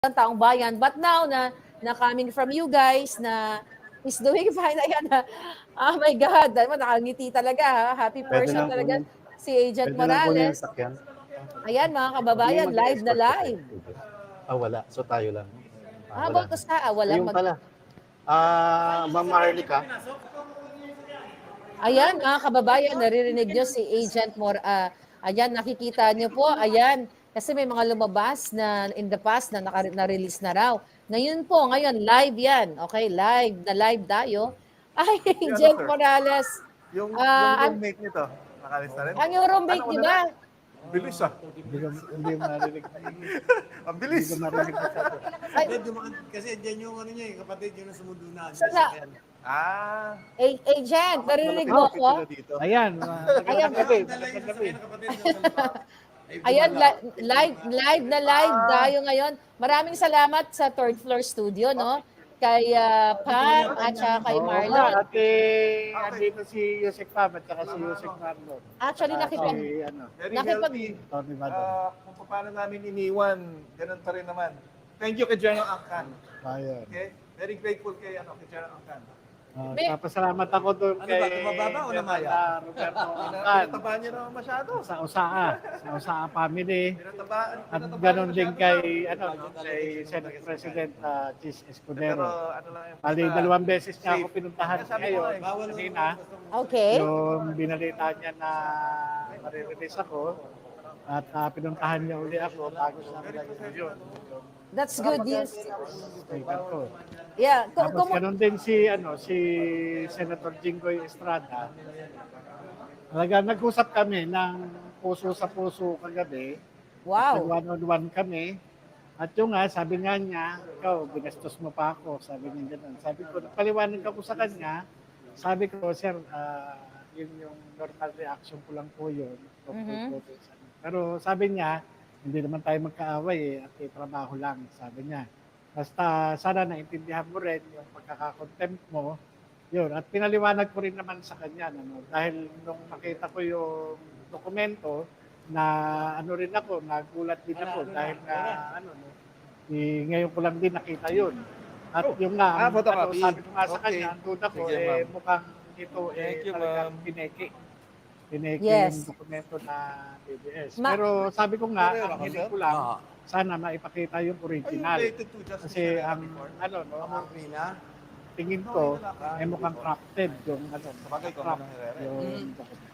ng taong bayan. But now na coming from you guys na is doing fine. Ayan na. Oh my God. Alam mo, nakangiti talaga. Ha? Happy Pwede person nang talaga kunin. si Agent Pwede nang kunin yung Morales. sakyan. Ayan mga May kababayan, live na mag-escort pa live. sa'yo. Wala. So tayo lang. How Wala about na. sa walang Ayun pala. Ma'am Maharlika. Ayan mga kababayan, naririnig nyo si Agent ayan, nakikita nyo po, ayan. Kasi may mga lumabas na in the past na na-release na raw. Ngayon po, ngayon, live yan. Okay, live tayo. Ay, Yung ano, Agent sir? Morales. Yung Ah, roommate nito, nakalis na rin? ang yung roommate, Ano, di una ba? na? Bilis ah. Hindi marinig. Ang bilis. Hindi ko marinig masyado. Ay, Kasi dyan yung ano niya, kapatid yun ang sumundo na. sana, Ah. Agent, naririnig mo Malapit ako? sila dito. Ayan. Ayan. Magandang gabi. Dala yung Magandang gabi. sasakyan ng kapatid niya sa lupa. Ayan, live na live tayo ngayon. Maraming salamat sa third floor studio, no? Kay Pam at saka kay Oo nga, Marlon. ate, andito si Yusek Pam at saka si Yusek Marlon. Actually, Si, Very nakipag- healthy. Tony Madon. Kung paano namin iniwan, ganun pa rin naman. Thank you kay General Angkan. Ayun. Okay? Very grateful kay General Angkan. Papasalamat ako doon Ano kay ba, tumababa o namaya? Roberto Angkan. Pinataba niyo naman masyado. Sa Usaa family. Pinataba At niyo ganon din masyado. kay Senate President Chis Pero Escudero. ano lang yun. Bali, basta 2 beses niya ako safe. pinuntahan Kaya sabi ko ngayon. nga eh, Bawal Kanina, Okay. yung binalita niya na marirelease ako. At pinuntahan niya uli ako bago sa yun. That's good news. Speaker ko. Yeah. Tapos ganon din si Senator Jinggoy Estrada. Talaga nag-usap kami ng puso sa puso kagabi. Wow. Nag-one-on-one kami. At yung nga, sabi nga niya, ikaw, binastos mo pa ako. Sabi niya gano'n. Sabi ko, paliwanag ako sa kanya. Sabi ko, sir, yun yung normal reaction ko lang po yun. Pero sabi niya, hindi naman tayo magkaaway at trabaho lang, sabi niya. Basta sana naintindihan mo rin yung pagkakakontempt mo. Yun, at pinaliwanag ko rin naman sa kanya. Dahil nung nakita ko yung dokumento, na ano rin ako, nagulat din ako dahil na ngayon ko lang din nakita yun. At yung nga, photocopy. sabi ko nga sa Okay. kanya, ang duda ko, Sige, ma'am. mukhang ito Thank you, talagang ma'am. pineke Yes. yung dokumento na BBS. Ma- Pero sabi ko nga, Pero, ang hiling sir? ko lang, sana maipakita yung Are you original. related to Justice Kasi Serena ang before? ano, tingin ko, ay mukhang crafted yung Sabagay, kung crafted ano Herrera. yung dokumento.